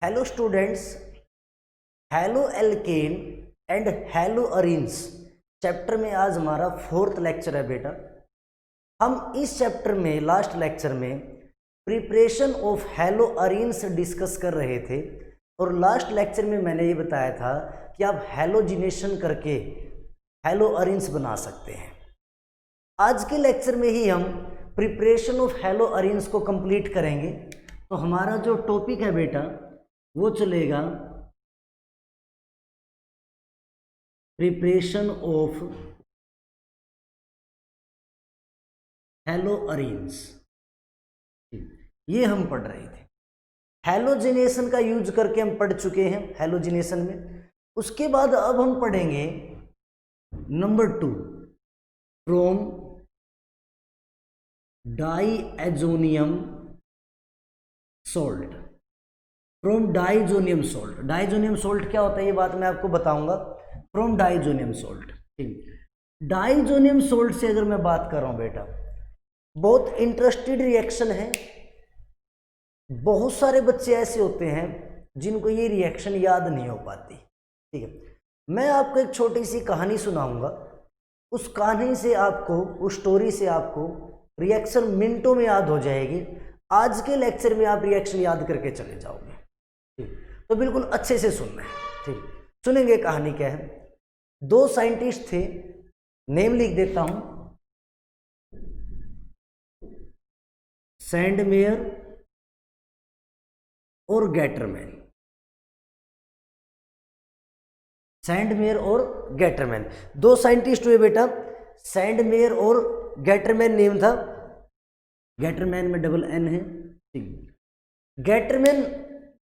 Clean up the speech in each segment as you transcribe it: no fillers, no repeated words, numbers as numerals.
Hello students, halo alkane and hello arenes chapter में आज हमारा 4th लेक्चर है बेटा। हम इस चैप्टर में लास्ट लेक्चर में preparation of hello arenes discuss कर रहे थे और लास्ट लेक्चर में मैंने ये बताया था कि आप हेलोजिनेशन करके हेलो अरीन्स बना सकते हैं। आज के लेक्चर में ही हम प्रिपरेशन ऑफ हेलो अरीन्स को कंप्लीट करेंगे। तो हमारा जो टॉपिक है बेटा वो चलेगा प्रिपरेशन ऑफ हेलो अरीन्स। ये हम पढ़ रहे थे। हेलोजिनेशन का यूज करके हम पढ़ चुके हैं हेलोजिनेशन में। उसके बाद अब हम पढ़ेंगे number 2 from diazonium salt. From diazonium salt. Diazonium salt क्या होता है ये बात मैं आपको बताऊंगा। From diazonium salt. ठीक, डाइजोनियम सॉल्ट से अगर मैं बात कर रहा हूं बेटा, बहुत इंटरेस्टेड रिएक्शन है। बहुत सारे बच्चे ऐसे होते हैं जिनको ये रिएक्शन याद नहीं हो पाती। ठीक है, मैं आपको एक छोटी सी कहानी सुनाऊंगा। उस कहानी से आपको, उस स्टोरी से आपको रिएक्शन मिनटों में याद हो जाएगी। आज के लेक्चर में आप रिएक्शन याद करके चले जाओगे। ठीक, तो बिल्कुल अच्छे से सुनना है। ठीक, सुनेंगे कहानी क्या है। 2 साइंटिस्ट थे, नेम लिख देता हूं, सैंडमेयर और गैटरमैन। सैंडमेयर और गैटरमैन 2 साइंटिस्ट हुए बेटा। सैंडमेयर और गैटरमैन नेम था। गैटरमैन में डबल एन है। ठीक, गैटरमैन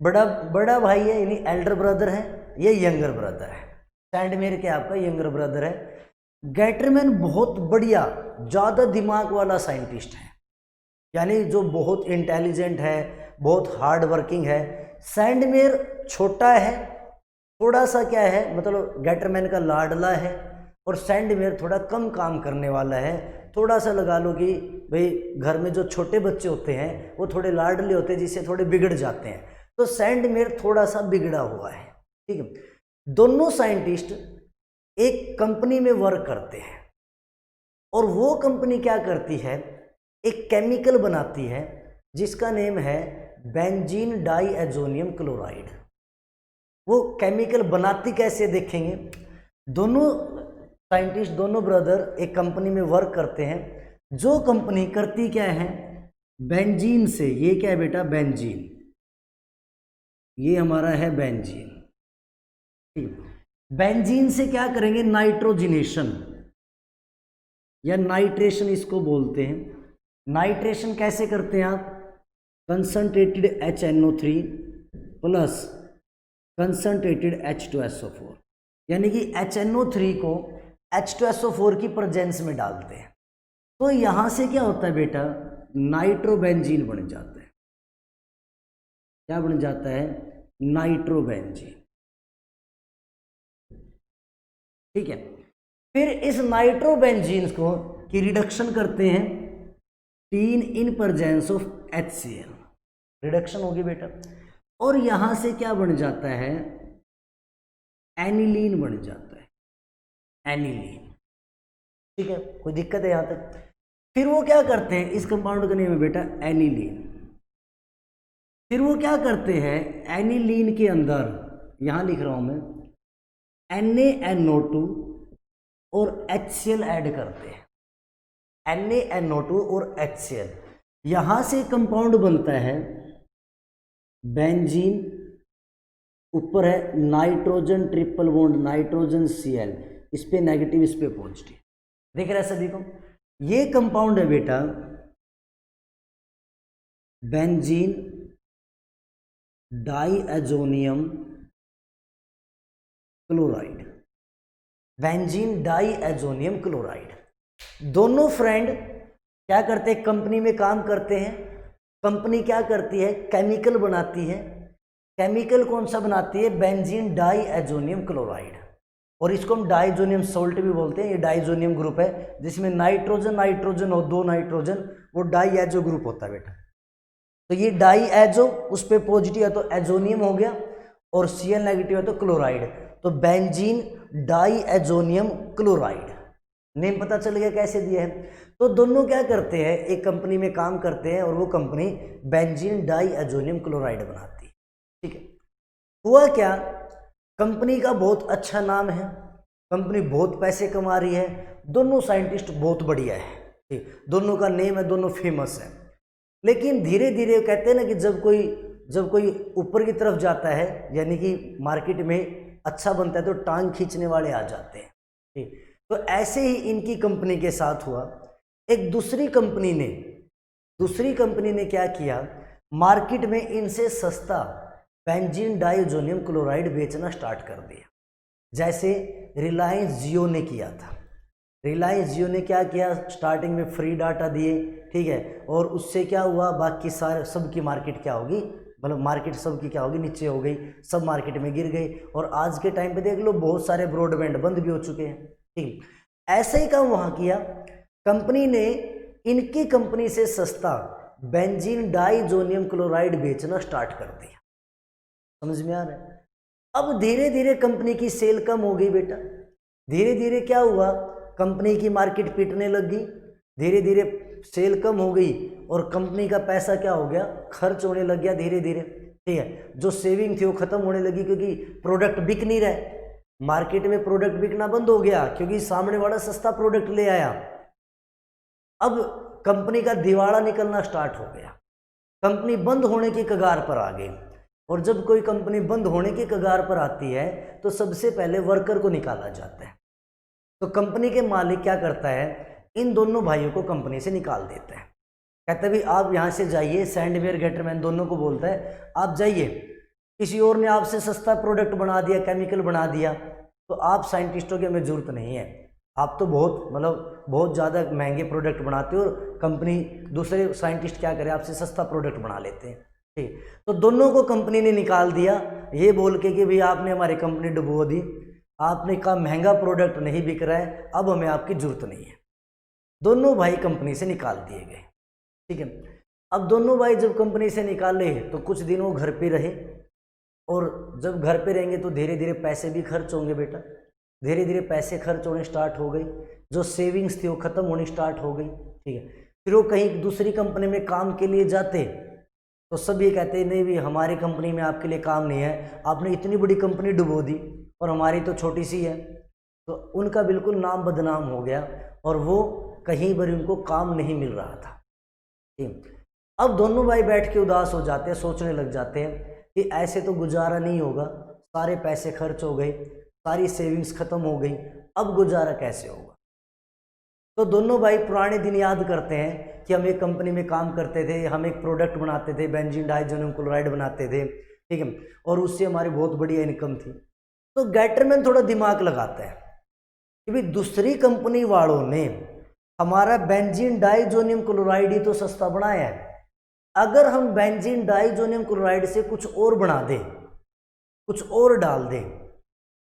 बड़ा भाई है, यानी एल्डर ब्रदर है। ये यंगर ब्रदर है। सैंडमेयर क्या आपका यंगर ब्रदर है। गैटरमैन बहुत बढ़िया, ज़्यादा दिमाग वाला साइंटिस्ट है, यानी जो बहुत इंटेलिजेंट है, बहुत हार्ड वर्किंग है। सैंडमेयर छोटा है, थोड़ा सा क्या है, मतलब गैटरमैन का लाडला है। और सैंडमेयर थोड़ा कम काम करने वाला है। थोड़ा सा लगा लो कि भाई घर में जो छोटे बच्चे होते हैं वो थोड़े लाडले होते हैं, जिससे थोड़े बिगड़ जाते हैं। तो सैंडमेयर थोड़ा सा बिगड़ा हुआ है। ठीक है, दोनों साइंटिस्ट एक कंपनी में वर्क करते हैं और वो कंपनी क्या करती है, एक केमिकल बनाती है जिसका नेम है बेंजीन डाईएजोनियम क्लोराइड। वो केमिकल बनाती कैसे देखेंगे। दोनों साइंटिस्ट, दोनों ब्रदर एक कंपनी में वर्क करते हैं। जो कंपनी करती क्या है, बेंजीन से, ये क्या है बेटा बेंजीन, ये हमारा है बेंजीन। ठीक, बेंजीन से क्या करेंगे, नाइट्रोजिनेशन या नाइट्रेशन इसको बोलते हैं। नाइट्रेशन कैसे करते हैं आप, concentrated HNO3 plus concentrated H2SO4, यानी कि HNO3 को H2SO4 की प्रेजेंस में डालते हैं। तो यहां से क्या होता है बेटा, नाइट्रोबेंजीन बन जाता है। क्या बन जाता है, नाइट्रोबेंजीन। ठीक है, फिर इस नाइट्रोबेंजीन को की रिडक्शन करते हैं 3 in presence of HCl। Reduction होगी बेटा, और यहां से क्या बन जाता है, एनिलीन बन जाता है, एनिलीन। ठीक है, कोई दिक्कत है यहां तक। फिर वो क्या करते हैं, इस कंपाउंड का नेम है बेटा एनिलीन। फिर वो क्या करते हैं, एनिलीन के अंदर, यहां लिख रहा हूं मैं, NaNO2 और HCl ऐड करते हैं। NaNO2 और HCl, यहां से कंपाउंड बनता है बेंजीन। ऊपर है nitrogen triple bond, nitrogen Cl, इस पे नेगेटिव, इस पे पॉजिटिव। देख रहे हैं सभी को, ये कंपाउंड है बेटा benzene diazonium chloride. Benzene diazonium chloride. दोनों फ्रेंड क्या करते हैं, कंपनी में काम करते हैं। कंपनी क्या करती है, केमिकल बनाती है। केमिकल कौन सा बनाती है, बेंजीन डाईएजोनियम क्लोराइड, और इसको हम डाइजोनियम सॉल्ट भी बोलते हैं। ये डाइजोनियम ग्रुप है जिसमें नाइट्रोजन नाइट्रोजन और 2 नाइट्रोजन, वो डाईएजो ग्रुप होता है बेटा। तो ये डाई एजो, उस पर पॉजिटिव है तो एजोनियम हो गया, और Cl नेगेटिव है तो क्लोराइड, तो benzene diazonium chloride. Name पता चल गया कैसे दिया है। तो दोनों क्या करते हैं, एक कंपनी में काम करते हैं और वो company benzene diazonium chloride बनाती है। ठीक है, हुआ क्या, कंपनी का बहुत अच्छा नाम है, कंपनी बहुत पैसे कमा रही है, दोनों साइंटिस्ट बहुत बढ़िया है, ठीक, दोनों का नेम है, दोनों फेमस है। लेकिन धीरे धीरे कहते हैं ना कि जब कोई ऊपर की तरफ जाता है, यानी कि मार्केट में अच्छा बनता है, तो टांग खींचने वाले आ जाते हैं। ठीक, तो ऐसे ही इनकी कंपनी के साथ हुआ। एक दूसरी कंपनी ने क्या किया, मार्केट में इनसे सस्ता बेंजीन डाइजोनियम क्लोराइड बेचना स्टार्ट कर दिया। जैसे रिलायंस जियो ने किया था। रिलायंस जियो ने क्या किया, स्टार्टिंग में फ्री डाटा दिए, ठीक है, और उससे क्या हुआ, बाकी सारे सबकी मार्केट क्या होगी, मतलब मार्केट सबकी क्या होगी, नीचे हो गई, सब मार्केट में गिर गई। और आज के टाइम पे देख लो बहुत सारे ब्रॉडबैंड बंद भी हो चुके हैं। ठीक, ऐसे ही काम वहाँ किया, कंपनी ने इनकी कंपनी से सस्ता बेंजीन डाइजोनियम क्लोराइड बेचना स्टार्ट कर दिया। समझ में आ रहा है। अब धीरे धीरे कंपनी की सेल कम हो गई बेटा, धीरे धीरे क्या हुआ, कंपनी की मार्केट पिटने लग गई, धीरे धीरे सेल कम हो गई और कंपनी का पैसा क्या हो गया, खर्च होने लग गया धीरे धीरे। ठीक है, जो सेविंग थी वो खत्म होने लगी, क्योंकि प्रोडक्ट बिक नहीं रहे, मार्केट में प्रोडक्ट बिकना बंद हो गया, क्योंकि सामने वाला सस्ता प्रोडक्ट ले आया। अब कंपनी का दिवाला निकलना स्टार्ट हो गया, कंपनी बंद होने की कगार पर आ गई। और जब कोई कंपनी बंद होने की कगार पर आती है तो सबसे पहले वर्कर को निकाला जाता है। तो कंपनी के मालिक क्या करता है, इन दोनों भाइयों को कंपनी से निकाल देता है, कहता है भाई आप यहाँ से जाइए, सैंडवेयर गेटरमैन दोनों को बोलता है आप जाइए, किसी और ने आपसे सस्ता प्रोडक्ट बना दिया, केमिकल बना दिया, तो आप साइंटिस्टों की हमें जरूरत नहीं है, आप तो बहुत ज़्यादा महंगे प्रोडक्ट बनाते हो, और कंपनी दूसरे साइंटिस्ट क्या करें, आपसे सस्ता प्रोडक्ट बना लेते हैं। ठीक, तो दोनों को कंपनी ने निकाल दिया, ये बोल के कि भाई आपने हमारी कंपनी डुबो दी, आपने कहा महंगा प्रोडक्ट नहीं बिक रहा है, अब हमें आपकी जरूरत नहीं है। दोनों भाई कंपनी से निकाल दिए गए। ठीक है, अब दोनों भाई जब कंपनी से निकाले तो कुछ दिन वो घर पे रहे, और जब घर पे रहेंगे तो धीरे धीरे पैसे भी खर्च होंगे बेटा, धीरे धीरे पैसे खर्च होने स्टार्ट हो गई, जो सेविंग्स थी वो खत्म होनी स्टार्ट हो गई। ठीक है, फिर वो कहीं दूसरी कंपनी में काम के लिए जाते तो सब ये कहते नहीं भी हमारी कंपनी में आपके लिए काम नहीं है, आपने इतनी बड़ी कंपनी डुबो दी और हमारी तो छोटी सी है। तो उनका बिल्कुल नाम बदनाम हो गया और वो कहीं पर उनको काम नहीं मिल रहा था। ठीक, अब दोनों भाई बैठ के उदास हो जाते हैं, सोचने लग जाते हैं कि ऐसे तो गुजारा नहीं होगा, सारे पैसे खर्च हो गए, सारी सेविंग्स खत्म हो गई, अब गुजारा कैसे होगा। तो दोनों भाई पुराने दिन याद करते हैं कि हम एक कंपनी में काम करते थे, हम एक प्रोडक्ट बनाते थे, बेंजीन डाइजोनियम क्लोराइड बनाते थे, ठीक है, और उससे हमारी बहुत बढ़िया इनकम थी। तो गेटरमैन थोड़ा दिमाग लगाता है कि भाई दूसरी कंपनी वालों ने हमारा बेंजीन डाइजोनियम क्लोराइड ही तो सस्ता बनाया है, अगर हम बेंजीन डाइजोनियम क्लोराइड से कुछ और बना दें, कुछ और डाल दें,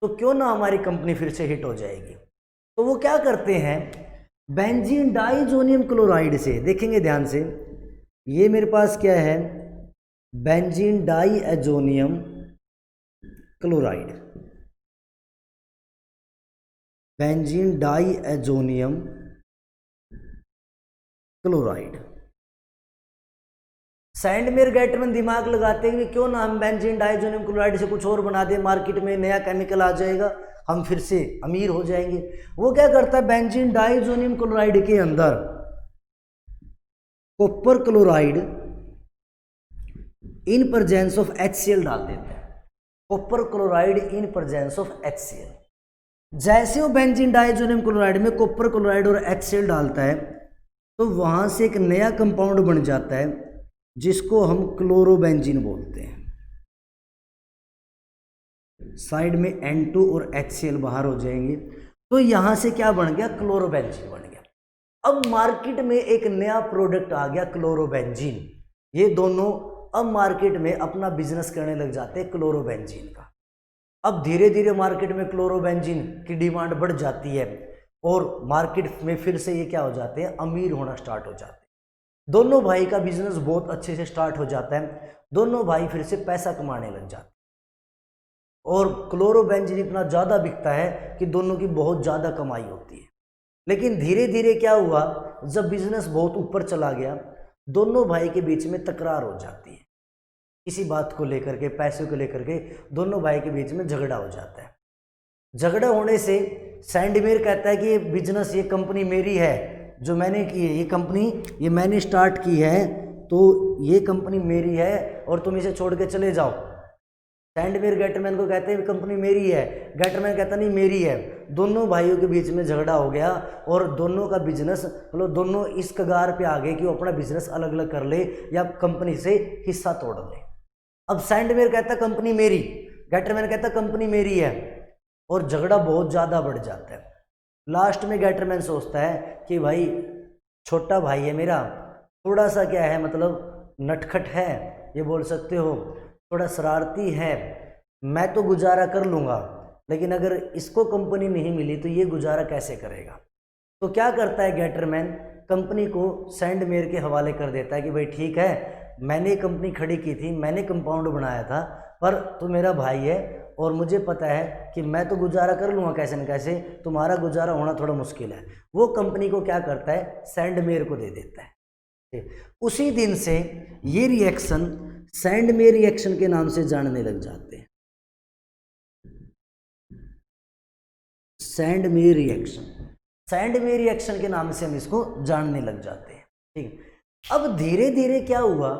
तो क्यों ना हमारी कंपनी फिर से हिट हो जाएगी। तो वो क्या करते हैं, बेंजीन डाइजोनियम क्लोराइड से, देखेंगे ध्यान से, ये मेरे पास क्या है, benzene diazonium chloride, benzene diazonium chloride. Sandmeyer Gattermann दिमाग लगाते हैं कि क्यों ना हम बेंजीन डाइजोनियम क्लोराइड से कुछ और बना दें, मार्केट में नया केमिकल आ जाएगा, हम फिर से अमीर हो जाएंगे। वो क्या करता है, बेंजीन डाइजोनियम क्लोराइड के अंदर copper chloride in presence of HCl डाल देता है, copper chloride in presence of HCl। जैसे वो बेंजीन डाइजोनियम क्लोराइड में कॉपर क्लोराइड और HCl डालता है तो वहां से एक नया कंपाउंड बन जाता है जिसको हम क्लोरोबेंजीन बोलते हैं। साइड में N2 और HCl बाहर हो जाएंगे, तो यहां से क्या बन गया, क्लोरोबेंजीन बन गया। अब मार्केट में एक नया प्रोडक्ट आ गया क्लोरोबेंजीन, ये दोनों अब मार्केट में अपना बिजनेस करने लग जाते हैं क्लोरोबेंजीन का। अब धीरे धीरे मार्केट में क्लोरोबेंजीन की डिमांड बढ़ जाती है और मार्केट में फिर से ये क्या हो जाते हैं, अमीर होना स्टार्ट हो जाते हैं। दोनों भाई का बिजनेस बहुत अच्छे से स्टार्ट हो जाता है, दोनों भाई फिर से पैसा कमाने लग जाते हैं और क्लोरोबेंजीन इतना ज़्यादा बिकता है कि दोनों की बहुत ज़्यादा कमाई होती है। लेकिन धीरे धीरे क्या हुआ, जब बिजनेस बहुत ऊपर चला गया, दोनों भाई के बीच में तकरार हो जाती है, किसी बात को लेकर के, पैसे को लेकर के दोनों भाई के बीच में झगड़ा हो जाता है। झगड़ा होने से सैंडमेयर कहता है कि ये बिजनेस, ये कंपनी मेरी है, जो मैंने की है, ये कंपनी ये मैंने स्टार्ट की है, तो ये कंपनी मेरी है और तुम इसे छोड़ के चले जाओ। सैंडमेयर गेटरमैन को कहते हैं कंपनी मेरी है, गेटरमैन कहता नहीं मेरी है। दोनों भाइयों के बीच में झगड़ा हो गया और दोनों का बिजनेस, मतलब दोनों इस कगार पे आ गए कि वो अपना बिजनेस अलग अलग कर ले या कंपनी से हिस्सा तोड़ ले। अब सैंडमेयर कहता कंपनी मेरी, गेटरमैन कहता कंपनी मेरी है, और झगड़ा बहुत ज़्यादा बढ़ जाता है। लास्ट में गेटरमैन सोचता है कि भाई छोटा भाई है मेरा, थोड़ा सा क्या है, मतलब नटखट है, ये बोल सकते हो, थोड़ा शरारती है, मैं तो गुजारा कर लूँगा, लेकिन अगर इसको कंपनी नहीं मिली तो ये गुजारा कैसे करेगा। तो क्या करता है गेटरमैन, कंपनी को सैंडमेयर के हवाले कर देता है कि भाई ठीक है, मैंने कंपनी खड़ी की थी, मैंने कंपाउंड बनाया था, पर तू मेरा भाई है और मुझे पता है कि मैं तो गुजारा कर लूँगा कैसे न कैसे, तुम्हारा गुजारा होना थोड़ा मुश्किल है। वो कंपनी को क्या करता है, सैंडमेयर को दे देता है। उसी दिन से ये रिएक्शन सैंडमेयर रिएक्शन के नाम से जानने लग जाते हैं। सैंडमेयर रिएक्शन, सैंडमेयर रिएक्शन के नाम से हम इसको जानने लग जाते हैं। ठीक है, अब धीरे धीरे क्या हुआ,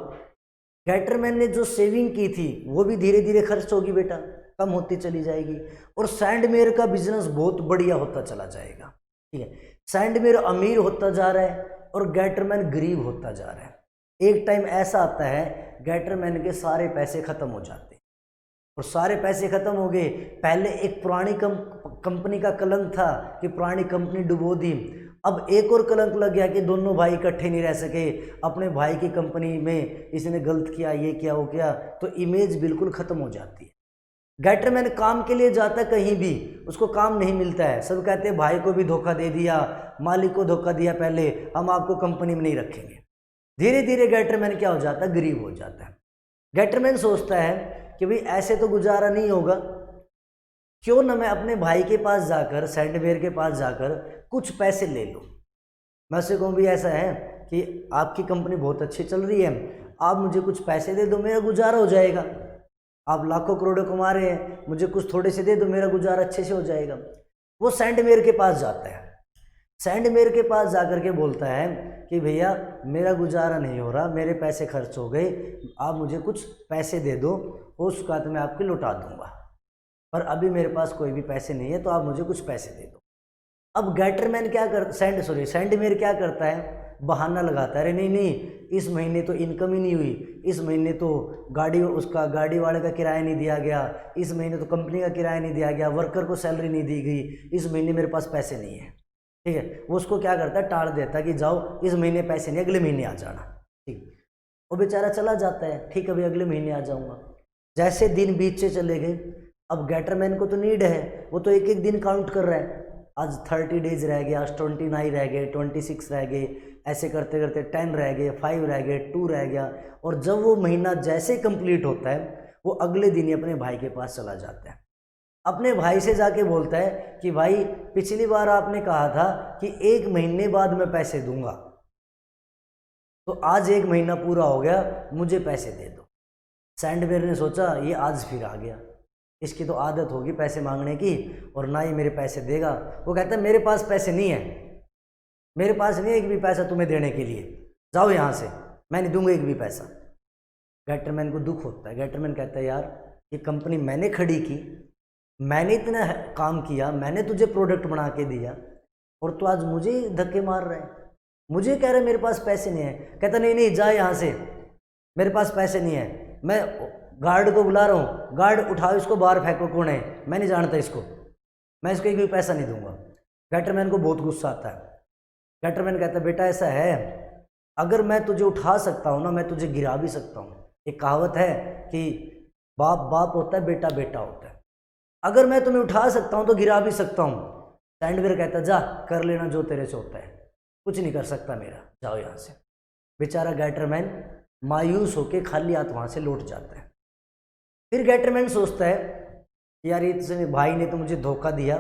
गेटरमैन ने जो सेविंग की थी वो भी धीरे धीरे खर्च होगी बेटा, कम होती चली जाएगी, और सैंडमेयर का बिजनेस बहुत बढ़िया होता चला जाएगा। ठीक है, सैंडमेयर अमीर होता जा रहा है और गेटरमैन गरीब होता जा रहा है। एक टाइम ऐसा आता है गेटरमैन के सारे पैसे खत्म हो जाते हैं, और सारे पैसे खत्म हो गए। पहले एक पुरानी कंपनी का कलंक था कि पुरानी कंपनी डुबो दी, अब एक और कलंक लग गया कि दोनों भाई इकट्ठे नहीं रह सके, अपने भाई की कंपनी में इसने गलत किया, ये किया, वो किया, तो इमेज बिल्कुल ख़त्म हो जाती है। गेटरमैन काम के लिए जाता है कहीं भी, उसको काम नहीं मिलता है, सब कहते हैं भाई को भी धोखा दे दिया, मालिक को धोखा दिया, पहले हम आपको कंपनी में नहीं रखेंगे। धीरे धीरे गेटरमैन क्या हो जाता है, गरीब हो जाता है। गेटरमैन सोचता है कि भाई ऐसे तो गुजारा नहीं होगा, क्यों ना मैं अपने भाई के पास जाकर, सैंडमेयर के पास जाकर कुछ पैसे ले लूँ। मैं उससे कहूँ भी ऐसा है कि आपकी कंपनी बहुत अच्छी चल रही है, आप मुझे कुछ पैसे दे दो, मेरा गुजारा हो जाएगा। आप लाखों करोड़ों कमा रहे हैं, मुझे कुछ थोड़े से दे दो, मेरा गुजारा अच्छे से हो जाएगा। वो सैंडमेयर के पास जाता है, सैंडमेयर के पास जाकर के बोलता है कि भैया मेरा गुजारा नहीं हो रहा, मेरे पैसे खर्च हो गए, आप मुझे कुछ पैसे दे दो, उस औकात में आपके लौटा दूंगा, पर अभी मेरे पास कोई भी पैसे नहीं है, तो आप मुझे कुछ पैसे दे दो। अब गेटरमैन क्या कर सैंडमेयर क्या करता है, बहाना लगाता है, अरे नहीं नहीं, इस महीने तो इनकम ही नहीं हुई, इस महीने तो गाड़ी वाले का किराया नहीं दिया गया, इस महीने तो कंपनी का किराया नहीं दिया गया, वर्कर को सैलरी नहीं दी गई, इस महीने मेरे पास पैसे नहीं है। ठीक है, वो उसको क्या करता है, टाल देता है कि जाओ इस महीने पैसे नहीं, अगले महीने आ जाना। ठीक, वो बेचारा चला जाता है, ठीक है भाई अगले महीने आ जाऊँगा। जैसे दिन बीत से चले गए, अब गेटरमैन को तो नीड है, वो तो एक एक दिन काउंट कर रहा है, आज 30 डेज रह गए, आज 29 रह गए, 26 रह गए, ऐसे करते करते 10 रह गए, 5 रह गए, 2 रह गया, और जब वो महीना जैसे कंप्लीट होता है, वो अगले दिन ही अपने भाई के पास चला जाता है। अपने भाई से जाके बोलता है कि भाई पिछली बार आपने कहा था कि 1 महीने बाद मैं पैसे दूंगा, तो आज 1 महीना पूरा हो गया, मुझे पैसे दे दो। सैंडमेयर ने सोचा ये आज फिर आ गया, इसकी तो आदत होगी पैसे मांगने की, और ना ही मेरे पैसे देगा। वो कहता है मेरे पास पैसे नहीं है, मेरे पास नहीं है एक भी पैसा तुम्हें देने के लिए, जाओ यहाँ से, मैं नहीं दूंगा एक भी पैसा। गेटरमैन को दुख होता है, गेटरमैन कहता है यार ये कंपनी मैंने खड़ी की, मैंने इतना काम किया, मैंने तुझे प्रोडक्ट बना के दिया, और तू आज मुझे धक्के मार रहा है, मुझे कह रहे मेरे पास पैसे नहीं है। कहता नहीं नहीं, जा यहाँ से, मेरे पास पैसे नहीं है, मैं गार्ड को बुला रहा हूँ, गार्ड उठाओ इसको बाहर फेंको, कौन है, मैं नहीं जानता इसको, मैं इसको एक भी पैसा नहीं दूंगा। गेटरमैन को बहुत गुस्सा आता है। गेटरमैन कहता है बेटा ऐसा है, अगर मैं तुझे उठा सकता हूँ ना, मैं तुझे गिरा भी सकता हूँ। एक कहावत है कि बाप बाप होता है, बेटा बेटा होता है, अगर मैं तुम्हें उठा सकता हूँ तो गिरा भी सकता हूँ। सैंडमेयर कहता जा कर लेना जो तेरे से होता है, कुछ नहीं कर सकता मेरा, जाओ यहाँ से। बेचारा गैटरमैन मायूस होकर खाली हाथ वहाँ से लौट जाता है। फिर गैटरमैन सोचता है यार ये भाई ने तो मुझे धोखा दिया,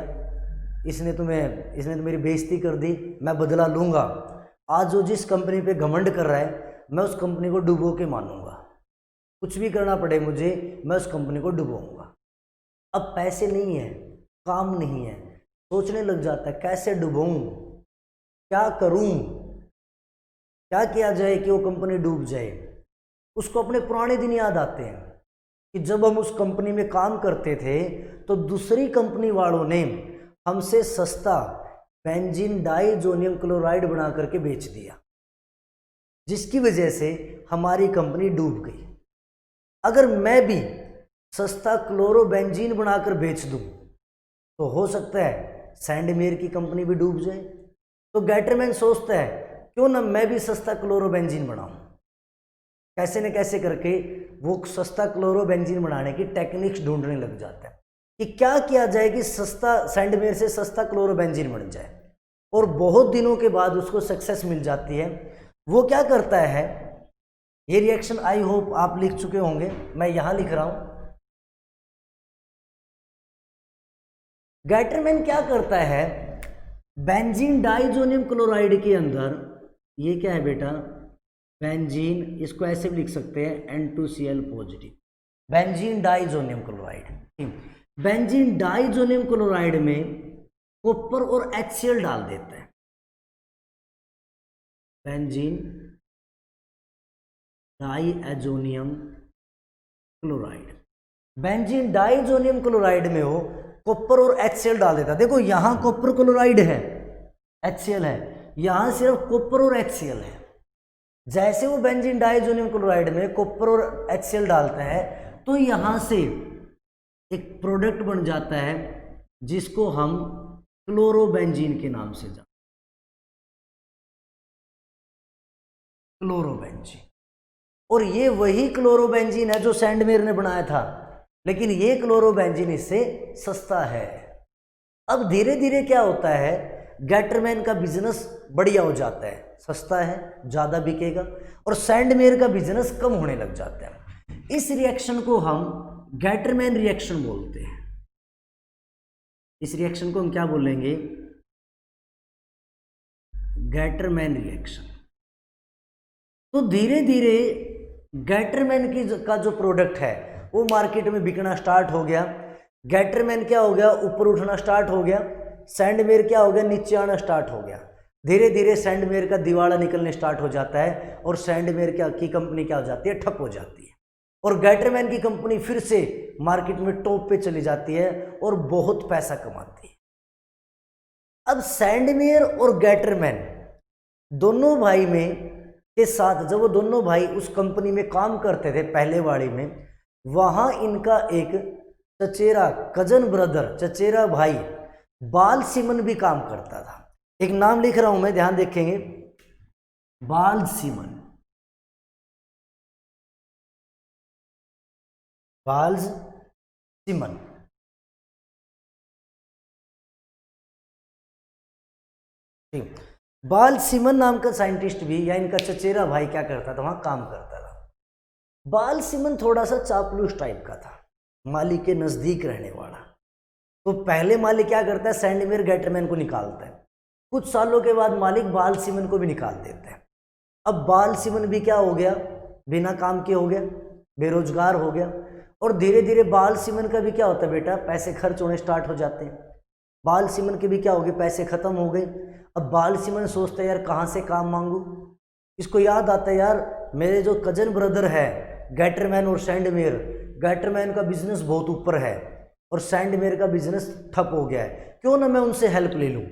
इसने तो मेरी बेइज्जती कर दी, मैं बदला लूँगा। आज जो जिस कंपनी पे घमंड कर रहा है मैं उस कंपनी को डुबो के मानूंगा, कुछ भी करना पड़े मुझे, मैं उस कंपनी को डुबोऊंगा। अब पैसे नहीं है, काम नहीं है, सोचने लग जाता है कैसे डुबोऊं, क्या करूं, क्या किया जाए कि वो कंपनी डूब जाए। उसको अपने पुराने दिन याद आते हैं कि जब हम उस कंपनी में काम करते थे तो दूसरी कंपनी वालों ने हमसे सस्ता बेंजीन डाइजोनियम क्लोराइड बना करके बेच दिया, जिसकी वजह से हमारी कंपनी डूब गई। अगर मैं भी सस्ता क्लोरोबेंजीन बनाकर बेच दूं तो हो सकता है सैंडमेयर की कंपनी भी डूब जाए। तो गैटरमैन सोचता है क्यों ना मैं भी सस्ता क्लोरोबेंजीन बनाऊं। कैसे न कैसे करके वो सस्ता क्लोरोबेंजीन बनाने की टेक्निक्स ढूंढने लग जाता है कि क्या किया जाए कि सस्ता सैंडमेयर से सस्ता क्लोरोबेंजीन बन जाए। और बहुत दिनों के बाद उसको सक्सेस मिल जाती है। वो क्या करता है, ये रिएक्शन आई होप आप लिख चुके होंगे, मैं यहां लिख रहा हूं। गैटरमैन क्या करता है, बेंजीन डाइजोनियम क्लोराइड के अंदर, ये क्या है बेटा, बेंजीन, इसको ऐसे भी लिख सकते हैं N2Cl positive, benzene diazonium chloride. Benzene diazonium chloride में कॉपर और HCl डाल देता है। Benzene diazonium chloride, benzene diazonium chloride में हो कॉपर और HCl डाल देता है। देखो यहां कॉपर क्लोराइड है, HCl है, यहां सिर्फ कॉपर और HCl है। जैसे वो बेंजीन डाइजोनियम क्लोराइड में कॉपर और HCl डालता है तो यहां से एक प्रोडक्ट बन जाता है जिसको हम क्लोरोबेंजीन के नाम से जानते हैं, क्लोरोबेंजीन। और ये वही क्लोरोबेंजीन है जो सैंडमेयर ने बनाया था, लेकिन ये क्लोरोबेंजीन इससे सस्ता है। अब धीरे धीरे क्या होता है, गैटरमैन का बिजनेस बढ़िया हो जाता है, सस्ता है, ज़्यादा बिकेगा, और सैंडमेयर का बिजनेस कम होने लग जाता है। इस रिएक्शन को हम गैटरमैन रिएक्शन बोलते हैं। इस रिएक्शन को हम क्या बोलेंगे, गैटरमैन रिएक्शन। तो धीरे धीरे गैटरमैन का जो प्रोडक्ट है वो मार्केट में बिकना स्टार्ट हो गया। गैटरमैन क्या हो गया, ऊपर उठना स्टार्ट हो गया। सैंडमेयर क्या हो गया, नीचे आना स्टार्ट हो गया। धीरे धीरे सैंडमेयर का दिवाला निकलने स्टार्ट हो जाता है और सैंडमेयर की कंपनी क्या हो जाती है, ठप हो जाती है। और गैटरमैन की कंपनी फिर से मार्केट में टॉप पे चली जाती है और बहुत पैसा कमाती है। अब सैंडमेयर और गैटरमैन दोनों भाई में के साथ, जब वो दोनों भाई उस कंपनी में काम करते थे पहले वाली में, वहां इनका एक चचेरा कजन ब्रदर, चचेरा भाई बाल सिमन भी काम करता था। एक नाम लिख रहा हूं मैं, ध्यान देखेंगे, बाल सिमन, बाल्स सिमन। ठीक, बाल सिमन नाम का साइंटिस्ट भी, या इनका चचेरा भाई क्या करता था, वहां काम करता था। बाल सिमन थोड़ा सा चापलूस टाइप का था, मालिक के नजदीक रहने वाला। तो पहले मालिक क्या करता है, सैंडमेयर गैटरमैन को निकालता है। कुछ सालों के बाद मालिक बाल सिमन को भी निकाल देता है। अब बाल सिमन भी क्या हो गया, बिना काम के हो गया, बेरोजगार हो गया। और धीरे धीरे बाल सिमन का भी क्या होता है बेटा, पैसे खर्च होने स्टार्ट हो जाते हैं। बाल सिमन के भी क्या हो गए, पैसे खत्म हो गए। अब बाल सिमन सोचता है यार कहाँ से काम मांगू। इसको याद आता है यार मेरे जो कजन ब्रदर है गैटरमैन और सैंडमेयर, गैटरमैन का बिजनेस बहुत ऊपर है और सैंडमेयर का बिजनेस ठप हो गया है, क्यों ना मैं उनसे हेल्प ले लूं।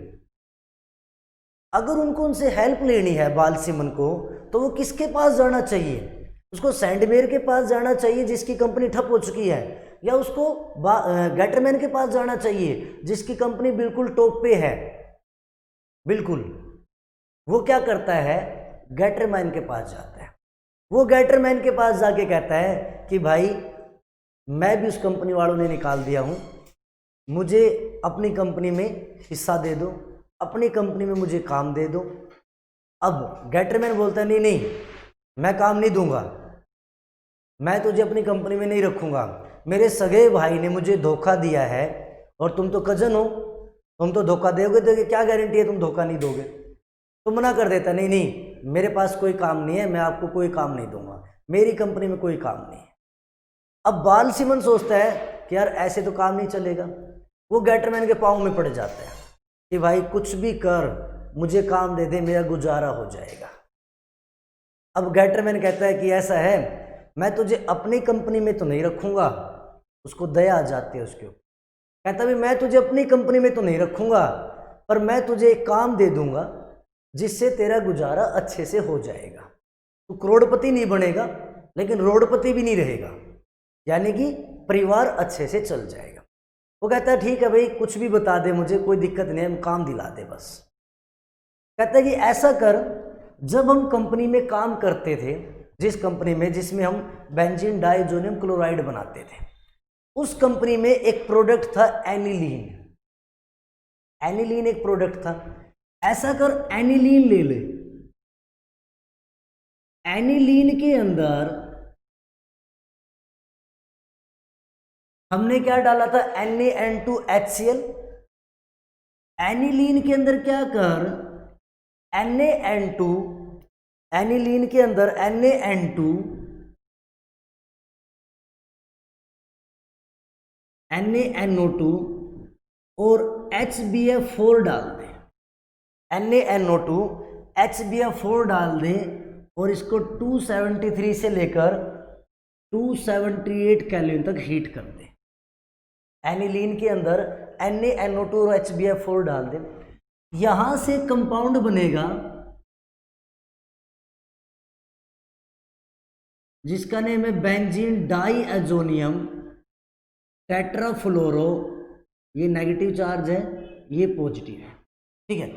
अगर उनको उनसे हेल्प लेनी है बाल सिमन को, तो वो किसके पास जाना चाहिए, उसको सैंडमेयर के पास जाना चाहिए जिसकी कंपनी ठप हो चुकी है, या उसको गैटरमैन के पास जाना चाहिए जिसकी कंपनी बिल्कुल टॉप पे है। बिल्कुल, वो क्या करता है, गैटरमैन के पास जाता है। वो गैटरमैन के पास जाके कहता है कि भाई मैं भी उस कंपनी वालों ने निकाल दिया हूँ, मुझे अपनी कंपनी में हिस्सा दे दो, अपनी कंपनी में मुझे काम दे दो। अब गैटरमैन बोलता है नहीं नहीं, मैं काम नहीं दूंगा, मैं तुझे अपनी कंपनी में नहीं रखूंगा, मेरे सगे भाई ने मुझे धोखा दिया है और तुम तो कजन हो, तुम तो धोखा दोगे, तो क्या गारंटी है तुम धोखा नहीं दोगे। तो मना कर देता, नहीं नहीं मेरे पास कोई काम नहीं है, मैं आपको कोई काम नहीं दूंगा, मेरी कंपनी में कोई काम नहीं है। अब बाल सिमन सोचता है कि यार ऐसे तो काम नहीं चलेगा, वो गेटरमैन के पाँव में पड़ जाता है कि भाई कुछ भी कर, मुझे काम दे दे, मेरा गुजारा हो जाएगा। अब गेटरमैन कहता है कि ऐसा है, मैं तुझे अपनी कंपनी में तो नहीं रखूंगा, उसको दया आ जाती है उसके ऊपर, कहता भी मैं तुझे अपनी कंपनी में तो नहीं रखूंगा, पर मैं तुझे एक काम दे दूंगा जिससे तेरा गुजारा अच्छे से हो जाएगा। तू करोड़पति नहीं बनेगा लेकिन रोडपति भी नहीं रहेगा, यानी कि परिवार अच्छे से चल जाएगा। वो कहता है ठीक है भाई, कुछ भी बता दे मुझे, कोई दिक्कत नहीं है, काम दिला दे बस। कहता है कि ऐसा कर, जब हम कंपनी में काम करते थे, जिस कंपनी में जिसमें हम बेंजीन डाइजोनियम क्लोराइड बनाते थे, उस कंपनी में एक प्रोडक्ट था एनिलीन। एनिलीन एक प्रोडक्ट था। ऐसा कर एनिलीन ले ले, एनिलीन के अंदर हमने क्या डाला था, NaN2HCl। एनिलीन के अंदर क्या कर, NaN2, एनिलीन के अंदर NaN2, NaNO2 और HBF4 डाल दे। NaNO2 HBF4 डाल दे और इसको 273 से लेकर 278 केल्विन तक हीट कर दे। एनिलीन के अंदर NaNO2 और HBF4 डाल दे, यहां से कंपाउंड बनेगा जिसका नेम है बेंजीन डाइएजोनियम टेट्राफ्लोरो। ये नेगेटिव चार्ज है, ये पॉजिटिव है, ठीक है।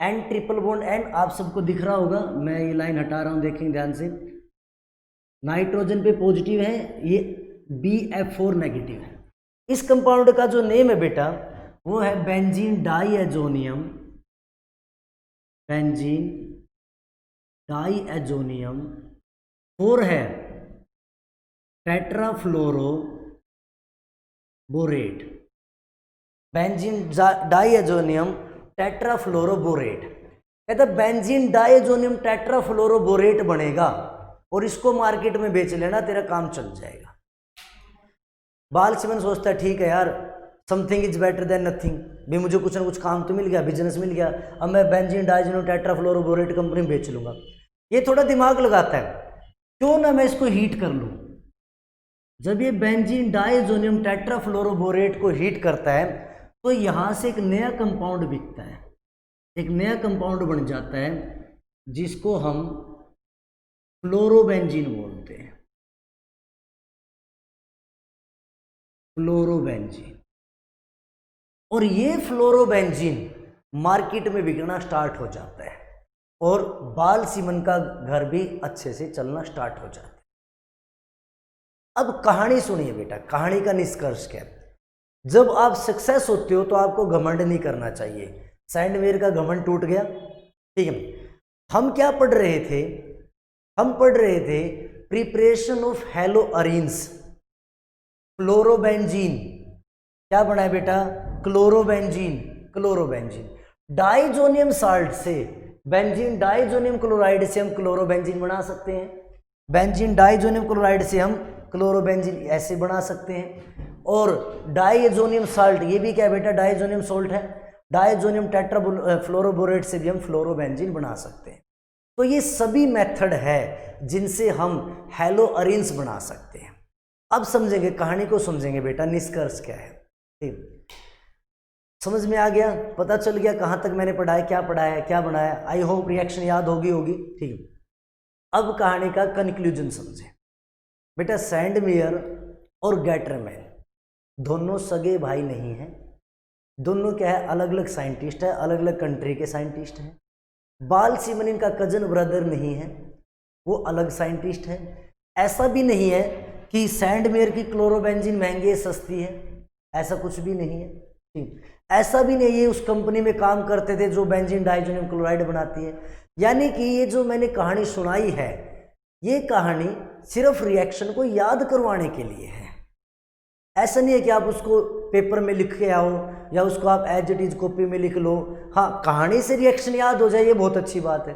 N ट्रिपल बॉन्ड N आप सबको दिख रहा होगा, मैं ये लाइन हटा रहा हूं, देखेंगे ध्यान से। नाइट्रोजन पे पॉजिटिव है, ये BF4 नेगेटिव है। इस कंपाउंड का जो नेम है बेटा वो है बेंजीन डाइएजोनियम, बेंजीन डाइएजोनियम 4 है tetrafluoro borate. Benzene diazonium tetrafluoroborate. कहता बेंजीन डाइएजोनियम टेट्राफ्लोरोबोरेट बनेगा और इसको मार्केट में बेच लेना, तेरा काम चल जाएगा। बाल सिमन सोचता है ठीक है यार, something is better than nothing, भी मुझे कुछ ना कुछ काम तो मिल गया, बिजनेस मिल गया, अब मैं बेंजीन डाइएजोनियम टेट्राफ्लोरोबोरेट कंपनी में बेच लूंगा। ये थोड़ा दिमाग लगाता है, क्यों ना मैं इसको हीट कर लूं। जब ये बेंजीन डाइएजोनियम टेट्राफ्लोरोबोरेट को हीट करता है तो यहां से एक नया कंपाउंड बिकता है, एक नया कंपाउंड बन जाता है जिसको हम फ्लोरोबेंजीन बोलते हैं, फ्लोरोबेंजीन। और ये फ्लोरोबेंजीन मार्केट में बिकना स्टार्ट हो जाता है और बाल सिमन का घर भी अच्छे से चलना स्टार्ट हो जाता है। अब कहानी सुनिए बेटा, कहानी का निष्कर्ष क्या है। जब आप सक्सेस होते हो तो आपको घमंड नहीं करना चाहिए। सैंडवेयर का घमंड टूट गया, ठीक है। हम क्या पढ़ रहे थे, हम पढ़ रहे थे preparation of hello arenes, fluorobenzene. क्या बना है बेटा, क्लोरोबेंजीन, क्लोरोबेंजीन। डाइजोनियम साल्ट से, बेंजीन डाइजोनियम क्लोराइड से हम क्लोरोबेंजीन बना सकते हैं, बेंजीन डाइजोनियम क्लोराइड से हम क्लोरोबेंजीन ऐसे बना सकते हैं। और डाइएजोनियम साल्ट, ये भी क्या है बेटा, डाइएजोनियम सॉल्ट है, डाइएजोनियम टेट्राफ्लोरोबोरेट से भी हम फ्लोरोबेंजीन बना सकते हैं। तो ये सभी मेथड है जिनसे हम हेलो अरीन्स बना सकते हैं। अब समझेंगे, कहानी को समझेंगे बेटा, निष्कर्ष क्या है, ठीक। समझ में आ गया, पता चल गया कहाँ तक मैंने पढ़ाया, क्या पढ़ाया, क्या बनाया। आई होप रिएक्शन याद होगी, ठीक है। अब कहानी का कंक्लूजन समझे बेटा। सैंडमेयर और गेटरमैन दोनों सगे भाई नहीं हैं, दोनों क्या है, अलग अलग साइंटिस्ट है, अलग अलग कंट्री के साइंटिस्ट हैं। बाल सिमन इनका कजन ब्रदर नहीं है, वो अलग साइंटिस्ट है। ऐसा भी नहीं है कि सैंडमेयर की क्लोरोबेंजीन महंगी है, सस्ती है, ऐसा कुछ भी नहीं है। ठीक, ऐसा भी नहीं ये उस कंपनी में काम करते थे जो बेंजीन डाइजोनियम क्लोराइड बनाती है। यानी कि ये जो मैंने कहानी सुनाई है, ये कहानी सिर्फ रिएक्शन को याद करवाने के लिए है। ऐसा नहीं है कि आप उसको पेपर में लिख के आओ या उसको आप एज इट इज कॉपी में लिख लो। हाँ, कहानी से रिएक्शन याद हो जाए ये बहुत अच्छी बात है।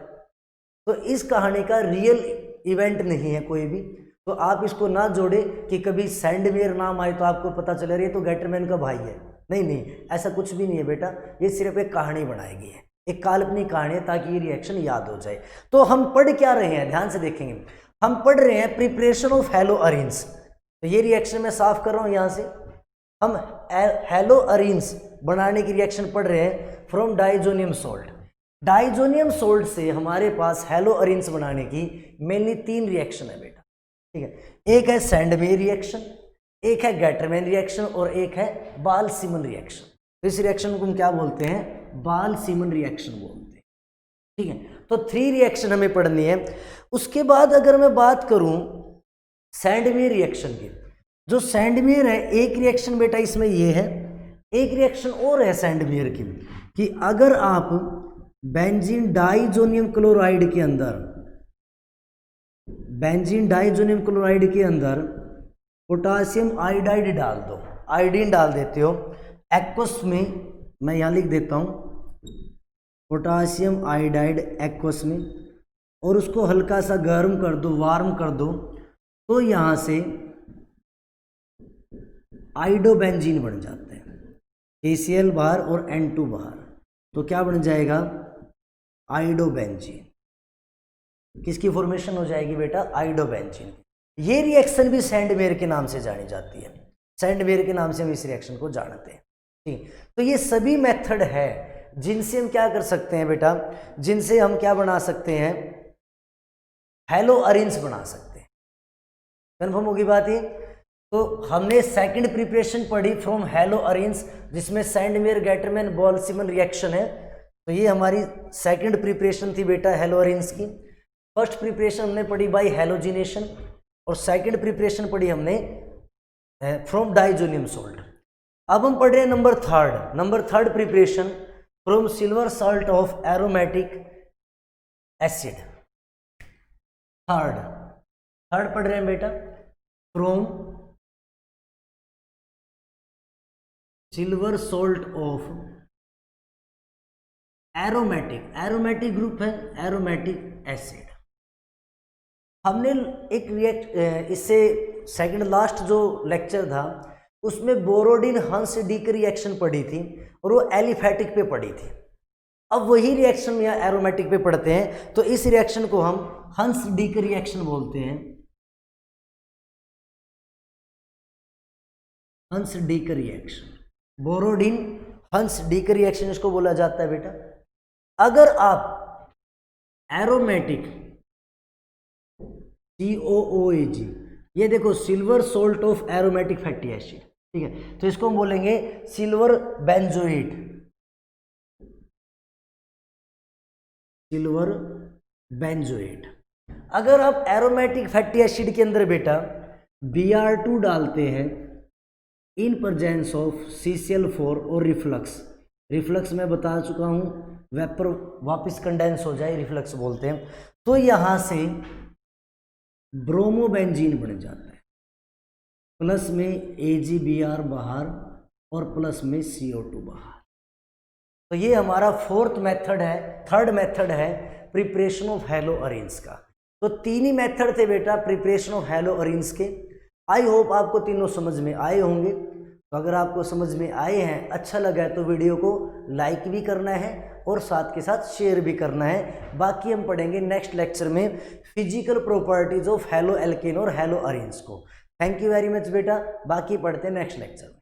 तो इस कहानी का रियल इवेंट नहीं है कोई भी, तो आप इसको ना जोड़े कि कभी सैंडमेयर नाम आए तो आपको पता चले ये तो गेटरमैन का भाई है। नहीं नहीं, ऐसा कुछ भी नहीं है बेटा, ये सिर्फ एक कहानी बनाई गई है, एक काल्पनिक कहानी है ताकि ये रिएक्शन याद हो जाए। तो हम पढ़ क्या रहे हैं, ध्यान से देखेंगे। हम पढ़ रहे हैं प्रिपरेशन ऑफ हेलोअरीन्स। तो ये रिएक्शन मैं साफ कर रहा हूँ यहाँ से। हम हेलोअरीन्स बनाने की रिएक्शन पढ़ रहे हैं from diazonium salt. Diazonium salt से हमारे पास हेलोअरीन्स बनाने की मेनली 3 रिएक्शन है बेटा, ठीक है। एक है सैंडमेयर रिएक्शन, एक है गेटरमैन रिएक्शन और एक है बाल-सीमन रिएक्शन। तो इस रिएक्शन को हम क्या बोलते हैं, बाल-सीमन रिएक्शन बोलते हैं, ठीक है। तो 3 रिएक्शन हमें पढ़नी है। उसके बाद अगर मैं बात करूं सैंडमेयर रिएक्शन की, जो सैंडमेयर है, एक रिएक्शन बेटा इसमें ये है, एक रिएक्शन और है सैंडमेयर की कि अगर आप बेंजीन डाइजोनियम क्लोराइड के अंदर, बेंजीन डाइजोनियम क्लोराइड के अंदर पोटासियम आयोडाइड डाल दो, आयोडीन डाल देते हो एक्वस में, मैं यहाँ लिख देता हूँ पोटासियम आयोडाइड एक्वस में, और उसको हल्का सा गर्म कर दो, वार्म कर दो, तो यहाँ से आइडोबेंजीन बन जाते हैं। KCl बाहर और N2 बाहर, तो क्या बन जाएगा, आइडोबेंजीन। किसकी फॉर्मेशन हो जाएगी बेटा, आइडोबेंजीन। ये रिएक्शन भी सैंडमेयर के नाम से जानी जाती है, सैंडमेयर के नाम से हम इस रिएक्शन को जानते हैं, ठीक। तो ये सभी मेथड है जिनसे हम क्या कर सकते हैं बेटा, जिनसे हम क्या बना सकते हैं, हेलोअरीन्स बना सकते हैं। कन्फर्म होगी बात ये। तो हमने सेकंड प्रिपरेशन पढ़ी फ्रॉम हेलोअरीन्स, जिसमें सैंडमेयर गेटरमैन बाल-सीमन रिएक्शन है। तो ये हमारी सेकंड प्रिपरेशन थी बेटा हेलोअरीन्स की। फर्स्ट प्रिपरेशन हमने पढ़ी बाय हेलोजिनेशन और सेकंड प्रिपरेशन पढ़ी हमने फ्रॉम डाइजोनियम सोल्ट। अब हम पढ़ रहे हैं number third preparation from silver salt of aromatic acid. Third पढ़ रहे हैं बेटा from silver salt of aromatic group है एरोमेटिक एसिड। हमने एक इससे सेकंड लास्ट जो लेक्चर था उसमें बोरोडिन हंस डीक रिएक्शन पढ़ी थी और वो एलिफैटिक पे पढ़ी थी। अब वही रिएक्शन या एरोमेटिक पे पढ़ते हैं, तो इस रिएक्शन को हम हंस डीक रिएक्शन बोलते हैं। हंस डीक रिएक्शन, बोरोडिन हंस डीक रिएक्शन इसको बोला जाता है बेटा। अगर आप एरोमेटिक COOAG, ये देखो silver salt of aromatic fatty acid, ठीक है, तो इसको हम बोलेंगे सिल्वर बेंजोएट, सिल्वर बेंजोएट। अगर आप एरोमेटिक फैटी एसिड के अंदर बेटा Br2 डालते हैं इन प्रेजेंस ऑफ CCl4 और रिफ्लक्स मैं बता चुका हूं, वेपर वापस कंडेंस हो जाए रिफ्लक्स बोलते हैं, तो यहां से ब्रोमोबेंजीन बन जाता है, प्लस में AgBr बाहर और प्लस में CO2 बाहर। तो ये हमारा थर्ड मेथड है प्रिपरेशन ऑफ हेलोअरीन्स का। तो 3 ही मेथड थे बेटा प्रिपरेशन ऑफ हेलोअरीन्स के। आई होप आपको तीनों समझ में आए होंगे। तो अगर आपको समझ में आए हैं, अच्छा लगा है, तो वीडियो को लाइक भी करना है और साथ के साथ शेयर भी करना है। बाकी हम पढ़ेंगे नेक्स्ट लेक्चर में physical properties of halo alkane और हेलोअरीन्स को। थैंक यू वेरी मच बेटा, बाकी पढ़ते हैं नेक्स्ट लेक्चर।